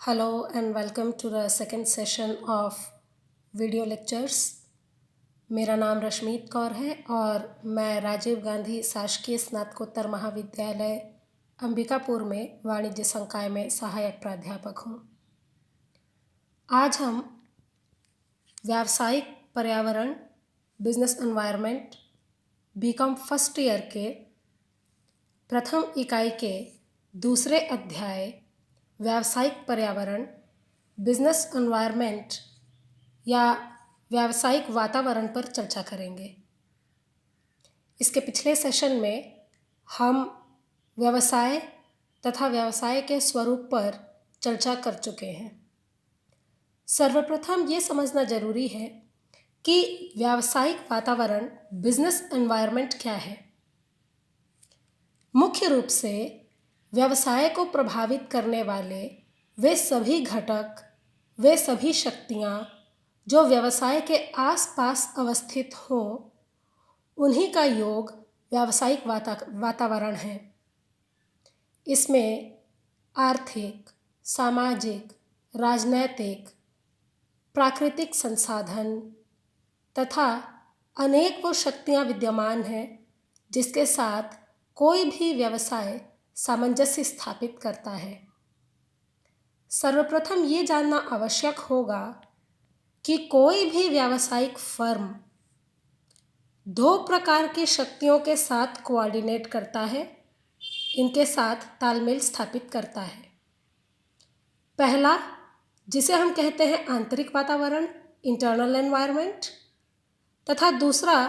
Hello and welcome to the second session of video lectures. मेरा नाम रश्मीत कौर है और मैं राजीव गांधी शासकीय स्नातकोत्तर महाविद्यालय अंबिकापुर में वाणिज्य संकाय में सहायक प्राध्यापक हूँ। आज हम व्यावसायिक पर्यावरण business environment BCom first year के प्रथम इकाई के दूसरे अध्याय व्यावसायिक पर्यावरण बिजनेस एनवायरनमेंट या व्यावसायिक वातावरण पर चर्चा करेंगे। इसके पिछले सेशन में हम व्यवसाय तथा व्यवसाय के स्वरूप पर चर्चा कर चुके हैं। सर्वप्रथम ये समझना जरूरी है कि व्यावसायिक वातावरण बिजनेस एनवायरनमेंट क्या है। मुख्य रूप से व्यवसाय को प्रभावित करने वाले वे सभी घटक, वे सभी शक्तियाँ जो व्यवसाय के आसपास अवस्थित हों, उन्हीं का योग व्यावसायिक वातावरण है। इसमें आर्थिक, सामाजिक, राजनैतिक, प्राकृतिक संसाधन तथा अनेक वो शक्तियाँ विद्यमान हैं जिसके साथ कोई भी व्यवसाय सामंजस्य स्थापित करता है। सर्वप्रथम ये जानना आवश्यक होगा कि कोई भी व्यावसायिक फर्म दो प्रकार की शक्तियों के साथ कोऑर्डिनेट करता है, इनके साथ तालमेल स्थापित करता है। पहला, जिसे हम कहते हैं आंतरिक वातावरण इंटरनल एनवायरनमेंट, तथा दूसरा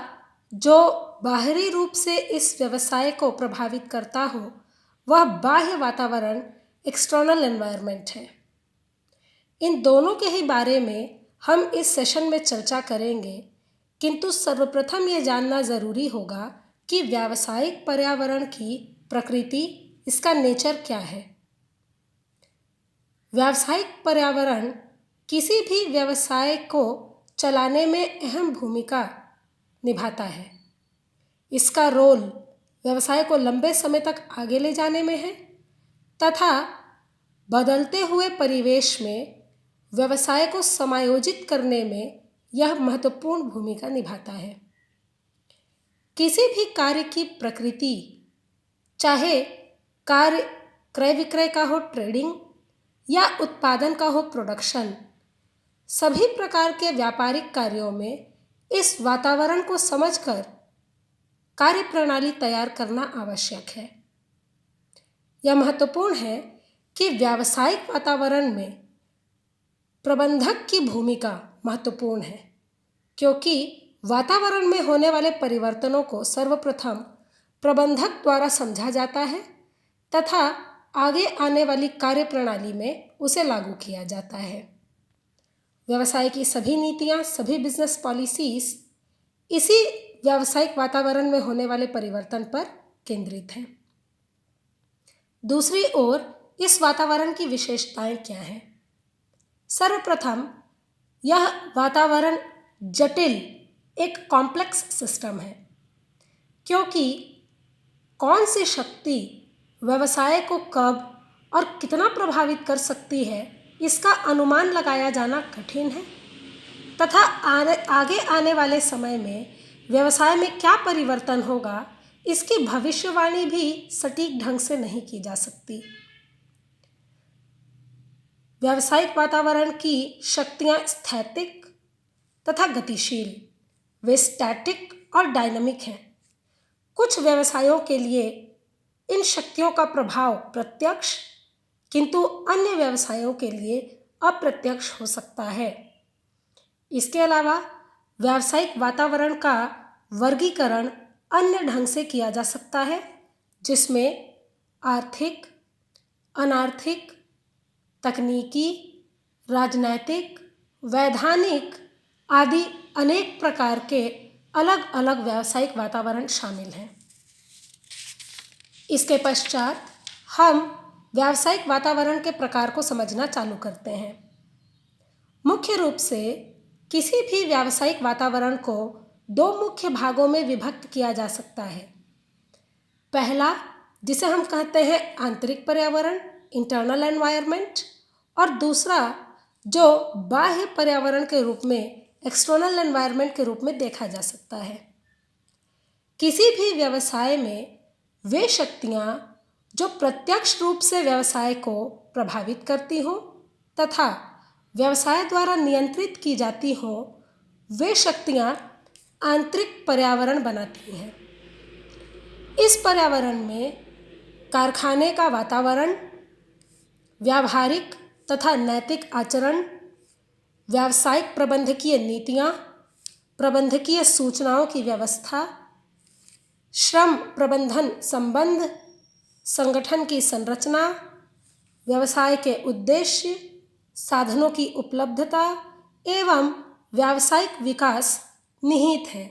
जो बाहरी रूप से इस व्यवसाय को प्रभावित करता हो वह बाह्य वातावरण एक्सटर्नल एनवायरनमेंट है। इन दोनों के ही बारे में हम इस सेशन में चर्चा करेंगे, किंतु सर्वप्रथम ये जानना ज़रूरी होगा कि व्यावसायिक पर्यावरण की प्रकृति, इसका नेचर क्या है। व्यावसायिक पर्यावरण किसी भी व्यवसाय को चलाने में अहम भूमिका निभाता है। इसका रोल व्यवसाय को लंबे समय तक आगे ले जाने में है तथा बदलते हुए परिवेश में व्यवसाय को समायोजित करने में यह महत्वपूर्ण भूमिका निभाता है। किसी भी कार्य की प्रकृति, चाहे कार्य क्रय विक्रय का हो ट्रेडिंग या उत्पादन का हो प्रोडक्शन, सभी प्रकार के व्यापारिक कार्यों में इस वातावरण को समझकर कार्य प्रणाली तैयार करना आवश्यक है। यह महत्वपूर्ण है कि व्यावसायिक वातावरण में प्रबंधक की भूमिका महत्वपूर्ण है, क्योंकि वातावरण में होने वाले परिवर्तनों को सर्वप्रथम प्रबंधक द्वारा समझा जाता है तथा आगे आने वाली कार्य प्रणाली में उसे लागू किया जाता है। व्यवसाय की सभी नीतियाँ, सभी बिजनेस पॉलिसीज इसी व्यावसायिक वातावरण में होने वाले परिवर्तन पर केंद्रित हैं। दूसरी ओर इस वातावरण की विशेषताएं क्या हैं? सर्वप्रथम यह वातावरण जटिल, एक कॉम्प्लेक्स सिस्टम है, क्योंकि कौन सी शक्ति व्यवसाय को कब और कितना प्रभावित कर सकती है इसका अनुमान लगाया जाना कठिन है तथा आगे आने वाले समय में व्यवसाय में क्या परिवर्तन होगा इसकी भविष्यवाणी भी सटीक ढंग से नहीं की जा सकती। व्यावसायिक वातावरण की शक्तियाँ स्थैतिक तथा गतिशील, वे स्टैटिक और डायनामिक हैं। कुछ व्यवसायों के लिए इन शक्तियों का प्रभाव प्रत्यक्ष, किंतु अन्य व्यवसायों के लिए अप्रत्यक्ष हो सकता है। इसके अलावा व्यावसायिक वातावरण का वर्गीकरण अन्य ढंग से किया जा सकता है, जिसमें आर्थिक, अनार्थिक, तकनीकी, राजनैतिक, वैधानिक आदि अनेक प्रकार के अलग अलग व्यावसायिक वातावरण शामिल हैं। इसके पश्चात हम व्यावसायिक वातावरण के प्रकार को समझना चालू करते हैं। मुख्य रूप से किसी भी व्यावसायिक वातावरण को दो मुख्य भागों में विभक्त किया जा सकता है। पहला, जिसे हम कहते हैं आंतरिक पर्यावरण इंटरनल एनवायरनमेंट, और दूसरा जो बाह्य पर्यावरण के रूप में एक्सटर्नल एनवायरनमेंट के रूप में देखा जा सकता है। किसी भी व्यवसाय में वे शक्तियाँ जो प्रत्यक्ष रूप से व्यवसाय को प्रभावित करती हों तथा व्यवसाय द्वारा नियंत्रित की जाती हों, वे शक्तियाँ आंतरिक पर्यावरण बनाती हैं। इस पर्यावरण में कारखाने का वातावरण, व्यावहारिक तथा नैतिक आचरण, व्यावसायिक प्रबंधकीय नीतियाँ, प्रबंधकीय सूचनाओं की व्यवस्था, श्रम प्रबंधन संबंध, संगठन की संरचना, व्यवसाय के उद्देश्य, साधनों की उपलब्धता एवं व्यावसायिक विकास निहित है।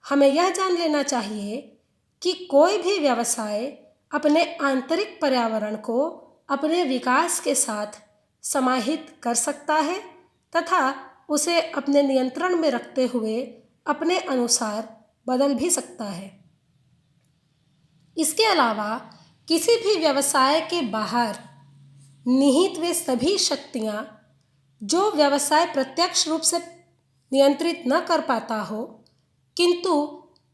हमें यह जान लेना चाहिए कि कोई भी व्यवसाय अपने आंतरिक पर्यावरण को अपने विकास के साथ समाहित कर सकता है तथा उसे अपने नियंत्रण में रखते हुए अपने अनुसार बदल भी सकता है। इसके अलावा किसी भी व्यवसाय के बाहर निहित वे सभी शक्तियाँ जो व्यवसाय प्रत्यक्ष रूप से नियंत्रित न कर पाता हो किंतु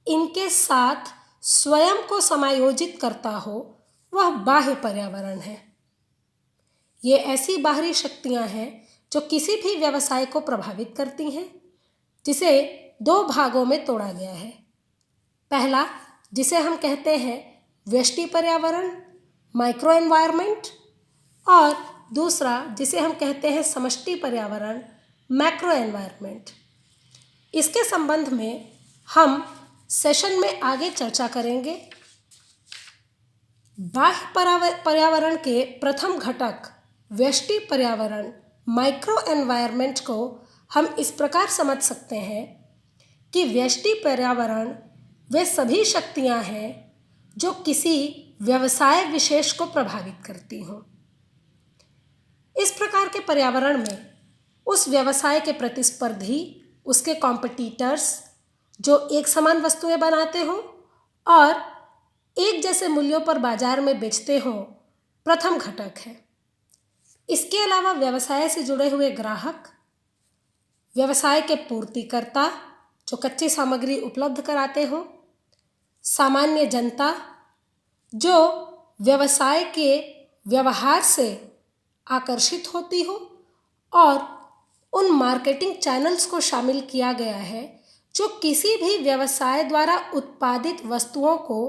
इनके साथ स्वयं को समायोजित करता हो, वह बाह्य पर्यावरण है। ये ऐसी बाहरी शक्तियाँ हैं जो किसी भी व्यवसाय को प्रभावित करती हैं, जिसे दो भागों में तोड़ा गया है। पहला, जिसे हम कहते हैं व्यष्टि पर्यावरण, माइक्रो एनवायरनमेंट, और दूसरा जिसे हम कहते हैं समष्टि पर्यावरण, मैक्रो एनवायरनमेंट। इसके संबंध में हम सेशन में आगे चर्चा करेंगे। बाह्य पर्यावरण के प्रथम घटक व्यष्टि पर्यावरण, माइक्रो एनवायरनमेंट को हम इस प्रकार समझ सकते हैं कि व्यष्टि पर्यावरण वे सभी शक्तियाँ हैं जो किसी व्यवसाय विशेष को प्रभावित करती हों। इस प्रकार के पर्यावरण में उस व्यवसाय के प्रतिस्पर्धी, उसके कॉम्पिटिटर्स जो एक समान वस्तुएं बनाते हों और एक जैसे मूल्यों पर बाजार में बेचते हों, प्रथम घटक है। इसके अलावा व्यवसाय से जुड़े हुए ग्राहक, व्यवसाय के पूर्तिकर्ता जो कच्ची सामग्री उपलब्ध कराते हों, सामान्य जनता जो व्यवसाय के व्यवहार से आकर्षित होती हो और उन मार्केटिंग चैनल्स को शामिल किया गया है जो किसी भी व्यवसाय द्वारा उत्पादित वस्तुओं को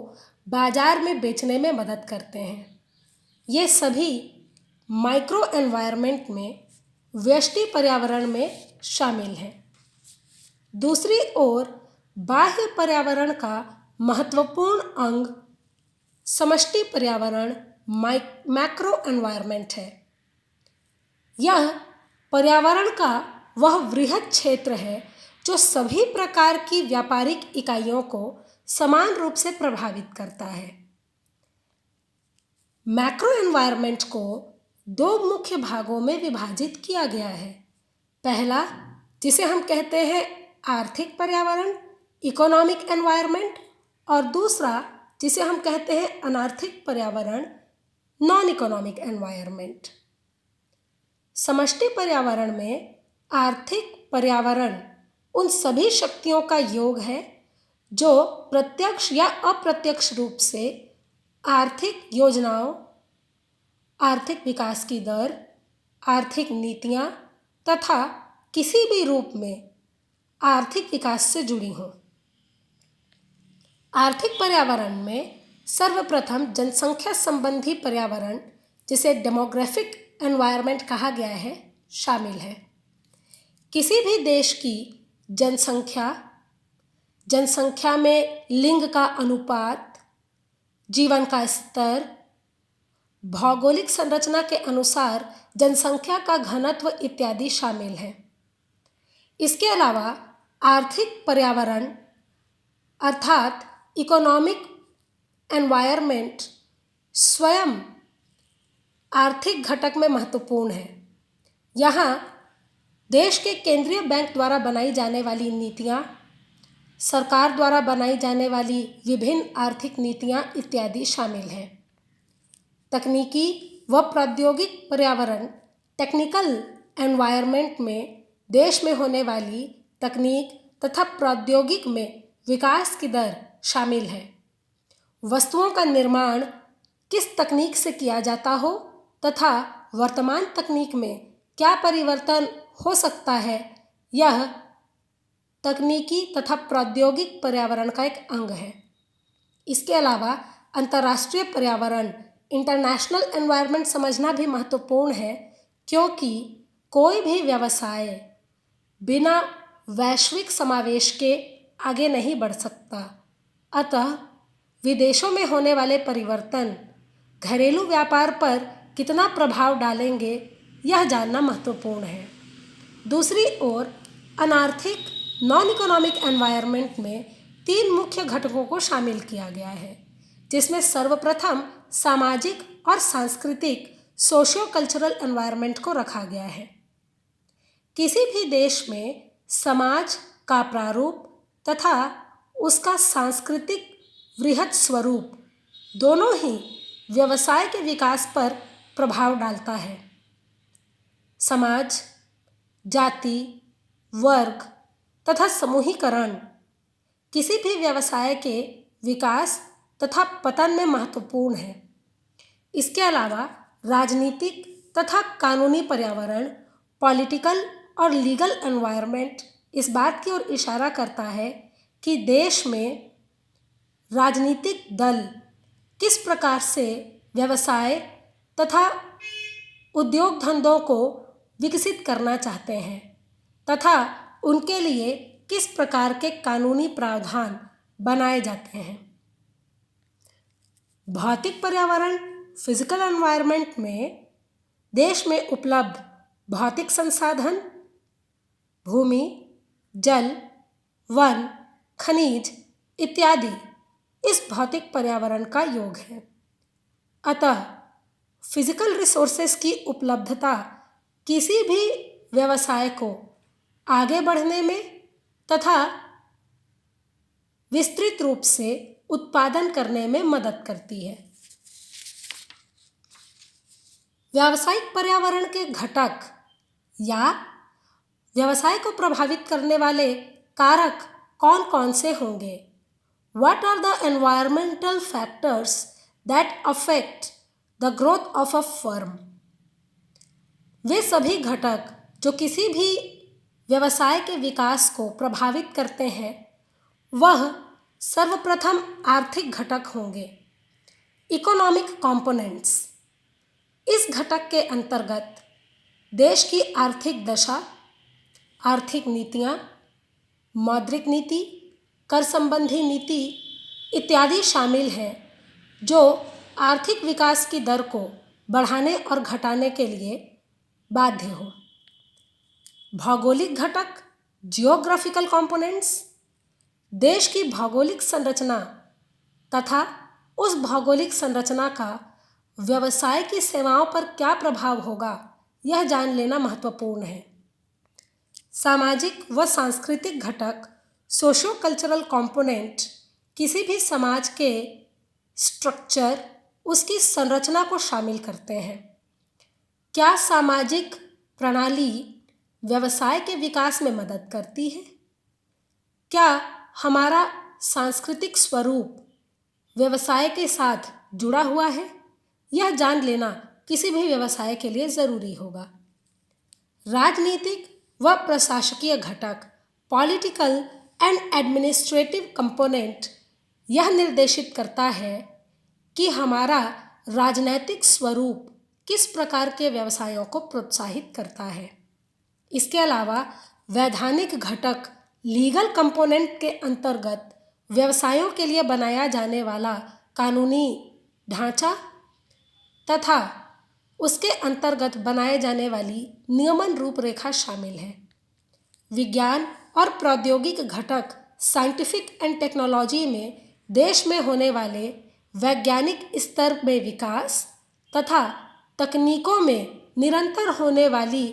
बाजार में बेचने में मदद करते हैं। ये सभी माइक्रो एनवायरनमेंट में व्यष्टि पर्यावरण में शामिल हैं। दूसरी ओर बाह्य पर्यावरण का महत्वपूर्ण अंग समष्टि पर्यावरण, मैक्रो एनवायरनमेंट है। यह पर्यावरण का वह वृहद क्षेत्र है जो सभी प्रकार की व्यापारिक इकाइयों को समान रूप से प्रभावित करता है। मैक्रो एनवायरनमेंट को दो मुख्य भागों में विभाजित किया गया है। पहला, जिसे हम कहते हैं आर्थिक पर्यावरण, इकोनॉमिक एनवायरनमेंट, और दूसरा जिसे हम कहते हैं अनार्थिक पर्यावरण, नॉन इकोनॉमिक एनवायरनमेंट। समष्टि पर्यावरण में आर्थिक पर्यावरण उन सभी शक्तियों का योग है जो प्रत्यक्ष या अप्रत्यक्ष रूप से आर्थिक योजनाओं, आर्थिक विकास की दर, आर्थिक नीतियाँ तथा किसी भी रूप में आर्थिक विकास से जुड़ी हों। आर्थिक पर्यावरण में सर्वप्रथम जनसंख्या संबंधी पर्यावरण, जिसे डेमोग्राफिक एनवायरनमेंट कहा गया है, शामिल है। किसी भी देश की जनसंख्या में लिंग का अनुपात, जीवन का स्तर, भौगोलिक संरचना के अनुसार जनसंख्या का घनत्व इत्यादि शामिल है। इसके अलावा आर्थिक पर्यावरण अर्थात इकोनॉमिक एनवायरनमेंट स्वयं आर्थिक घटक में महत्वपूर्ण है। यहाँ देश के केंद्रीय बैंक द्वारा बनाई जाने वाली नीतियाँ, सरकार द्वारा बनाई जाने वाली विभिन्न आर्थिक नीतियाँ इत्यादि शामिल हैं। तकनीकी व प्रौद्योगिक पर्यावरण टेक्निकल एनवायरनमेंट में देश में होने वाली तकनीक तथा प्रौद्योगिक में विकास की दर शामिल है। वस्तुओं का निर्माण किस तकनीक से किया जाता हो तथा वर्तमान तकनीक में क्या परिवर्तन हो सकता है, यह तकनीकी तथा प्रौद्योगिक पर्यावरण का एक अंग है। इसके अलावा अंतर्राष्ट्रीय पर्यावरण इंटरनेशनल एनवायरनमेंट समझना भी महत्वपूर्ण है, क्योंकि कोई भी व्यवसाय बिना वैश्विक समावेश के आगे नहीं बढ़ सकता। अतः विदेशों में होने वाले परिवर्तन घरेलू व्यापार पर कितना प्रभाव डालेंगे, यह जानना महत्वपूर्ण है। दूसरी ओर अनार्थिक नॉन इकोनॉमिक एनवायरनमेंट में 3 मुख्य घटकों को शामिल किया गया है, जिसमें सर्वप्रथम सामाजिक और सांस्कृतिक सोशियो कल्चरल एनवायरनमेंट को रखा गया है। किसी भी देश में समाज का प्रारूप तथा उसका सांस्कृतिक वृहद स्वरूप दोनों ही व्यवसाय के विकास पर प्रभाव डालता है। समाज, जाति, वर्ग तथा समूहीकरण किसी भी व्यवसाय के विकास तथा पतन में महत्वपूर्ण है। इसके अलावा राजनीतिक तथा कानूनी पर्यावरण पॉलिटिकल और लीगल एनवायरनमेंट इस बात की ओर इशारा करता है कि देश में राजनीतिक दल किस प्रकार से व्यवसाय तथा उद्योग धंधों को विकसित करना चाहते हैं तथा उनके लिए किस प्रकार के कानूनी प्रावधान बनाए जाते हैं। भौतिक पर्यावरण फिजिकल एनवायरनमेंट में देश में उपलब्ध भौतिक संसाधन, भूमि, जल, वन, खनिज इत्यादि इस भौतिक पर्यावरण का योग है। अतः फिजिकल रिसोर्सेस की उपलब्धता किसी भी व्यवसाय को आगे बढ़ने में तथा विस्तृत रूप से उत्पादन करने में मदद करती है। व्यावसायिक पर्यावरण के घटक या व्यवसाय को प्रभावित करने वाले कारक कौन कौन से होंगे? What are the environmental factors that affect the growth of a firm? वे सभी घटक जो किसी भी व्यवसाय के विकास को प्रभावित करते हैं, वह सर्वप्रथम आर्थिक घटक होंगे। इकोनॉमिक कंपोनेंट्स, इस घटक के अंतर्गत देश की आर्थिक दशा, आर्थिक नीतियाँ, मौद्रिक नीति, कर संबंधी नीति इत्यादि शामिल हैं, जो आर्थिक विकास की दर को बढ़ाने और घटाने के लिए बाध्य हो। भौगोलिक घटक जियोग्राफिकल कंपोनेंट्स, देश की भौगोलिक संरचना तथा उस भौगोलिक संरचना का व्यवसाय की सेवाओं पर क्या प्रभाव होगा, यह जान लेना महत्वपूर्ण है। सामाजिक व सांस्कृतिक घटक सोशियो कल्चरल कंपोनेंट किसी भी समाज के स्ट्रक्चर, उसकी संरचना को शामिल करते हैं। क्या सामाजिक प्रणाली व्यवसाय के विकास में मदद करती है? क्या हमारा सांस्कृतिक स्वरूप व्यवसाय के साथ जुड़ा हुआ है? यह जान लेना किसी भी व्यवसाय के लिए ज़रूरी होगा। राजनीतिक व प्रशासकीय घटक पॉलिटिकल एंड एडमिनिस्ट्रेटिव कंपोनेंट यह निर्देशित करता है कि हमारा राजनैतिक स्वरूप किस प्रकार के व्यवसायों को प्रोत्साहित करता है। इसके अलावा वैधानिक घटक लीगल कंपोनेंट के अंतर्गत व्यवसायों के लिए बनाया जाने वाला कानूनी ढांचा तथा उसके अंतर्गत बनाए जाने वाली नियमन रूपरेखा शामिल है। विज्ञान और प्रौद्योगिक घटक साइंटिफिक एंड टेक्नोलॉजी में देश में होने वाले वैज्ञानिक स्तर में विकास तथा तकनीकों में निरंतर होने वाली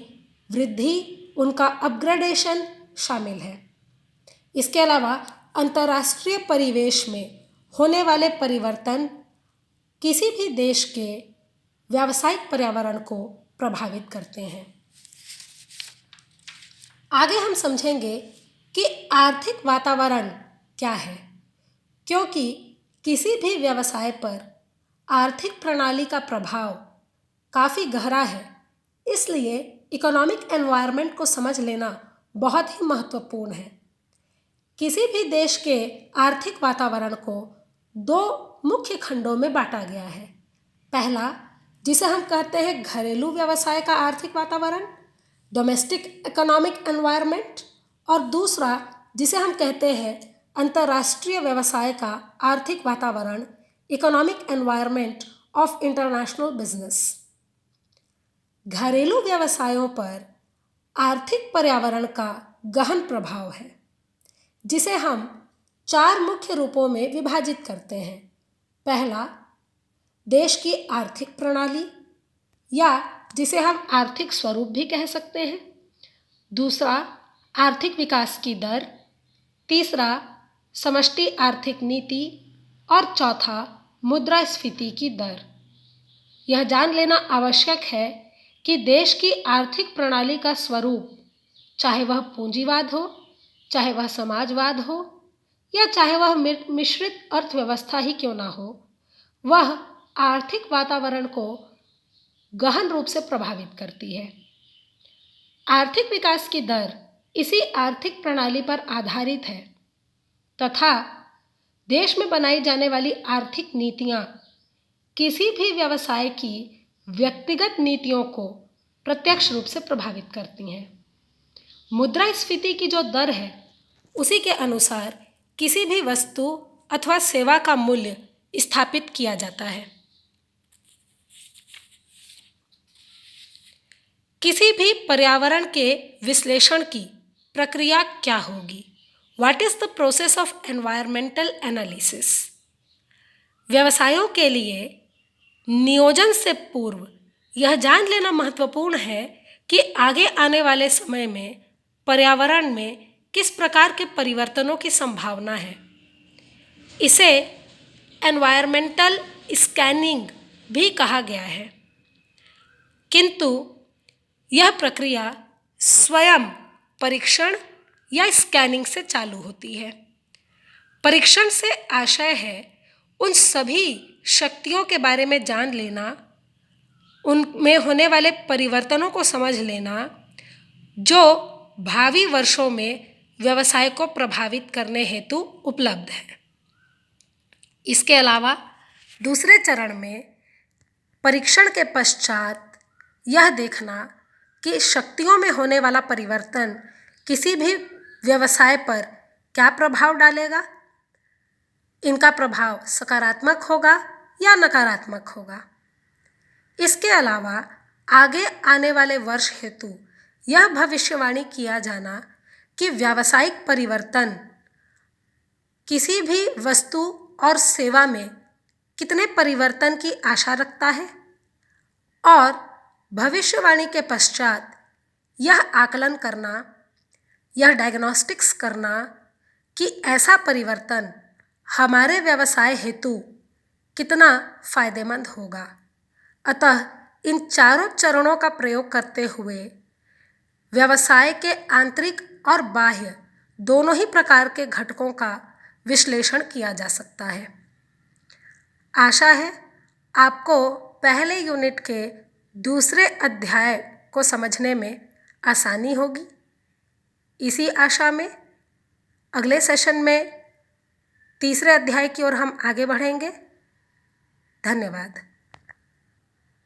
वृद्धि, उनका अपग्रेडेशन शामिल है। इसके अलावा अंतर्राष्ट्रीय परिवेश में होने वाले परिवर्तन किसी भी देश के व्यावसायिक पर्यावरण को प्रभावित करते हैं। आगे हम समझेंगे कि आर्थिक वातावरण क्या है, क्योंकि किसी भी व्यवसाय पर आर्थिक प्रणाली का प्रभाव काफ़ी गहरा है, इसलिए इकोनॉमिक एनवायरनमेंट को समझ लेना बहुत ही महत्वपूर्ण है। किसी भी देश के आर्थिक वातावरण को दो मुख्य खंडों में बांटा गया है। पहला, जिसे हम कहते हैं घरेलू व्यवसाय का आर्थिक वातावरण, डोमेस्टिक इकोनॉमिक एनवायरनमेंट, और दूसरा जिसे हम कहते हैं अंतर्राष्ट्रीय व्यवसाय का आर्थिक वातावरण, economic environment of international business. घरेलू व्यवसायों पर आर्थिक पर्यावरण का गहन प्रभाव है, जिसे हम 4 मुख्य रूपों में विभाजित करते हैं। पहला, देश की आर्थिक प्रणाली, या जिसे हम आर्थिक स्वरूप भी कह सकते हैं। दूसरा, आर्थिक विकास की दर। तीसरा, समष्टि आर्थिक नीति। और चौथा, मुद्रास्फीति की दर। यह जान लेना आवश्यक है कि देश की आर्थिक प्रणाली का स्वरूप, चाहे वह पूंजीवाद हो, चाहे वह समाजवाद हो, या चाहे वह मिश्रित अर्थव्यवस्था ही क्यों ना हो, वह आर्थिक वातावरण को गहन रूप से प्रभावित करती है। आर्थिक विकास की दर इसी आर्थिक प्रणाली पर आधारित है तथा देश में बनाई जाने वाली आर्थिक नीतियाँ किसी भी व्यवसाय की व्यक्तिगत नीतियों को प्रत्यक्ष रूप से प्रभावित करती हैं। मुद्रास्फीति की जो दर है, उसी के अनुसार किसी भी वस्तु अथवा सेवा का मूल्य स्थापित किया जाता है। किसी भी पर्यावरण के विश्लेषण की प्रक्रिया क्या होगी? What is the process of environmental analysis? व्यवसायों के लिए नियोजन से पूर्व यह जान लेना महत्वपूर्ण है कि आगे आने वाले समय में पर्यावरण में किस प्रकार के परिवर्तनों की संभावना है। इसे एनवायरमेंटल स्कैनिंग भी कहा गया है, किंतु यह प्रक्रिया स्वयं परीक्षण या स्कैनिंग से चालू होती है। परीक्षण से आशय है उन सभी शक्तियों के बारे में जान लेना, उनमें होने वाले परिवर्तनों को समझ लेना, जो भावी वर्षों में व्यवसाय को प्रभावित करने हेतु उपलब्ध है। इसके अलावा दूसरे चरण में परीक्षण के पश्चात यह देखना कि शक्तियों में होने वाला परिवर्तन किसी भी व्यवसाय पर क्या प्रभाव डालेगा, इनका प्रभाव सकारात्मक होगा या नकारात्मक होगा। इसके अलावा आगे आने वाले वर्ष हेतु यह भविष्यवाणी किया जाना कि व्यावसायिक परिवर्तन किसी भी वस्तु और सेवा में कितने परिवर्तन की आशा रखता है, और भविष्यवाणी के पश्चात यह आकलन करना, यह डायग्नोस्टिक्स करना कि ऐसा परिवर्तन हमारे व्यवसाय हेतु कितना फायदेमंद होगा। अतः इन चारों चरणों का प्रयोग करते हुए व्यवसाय के आंतरिक और बाह्य दोनों ही प्रकार के घटकों का विश्लेषण किया जा सकता है। आशा है आपको पहले यूनिट के दूसरे अध्याय को समझने में आसानी होगी। इसी आशा में अगले सेशन में तीसरे अध्याय की ओर हम आगे बढ़ेंगे। धन्यवाद।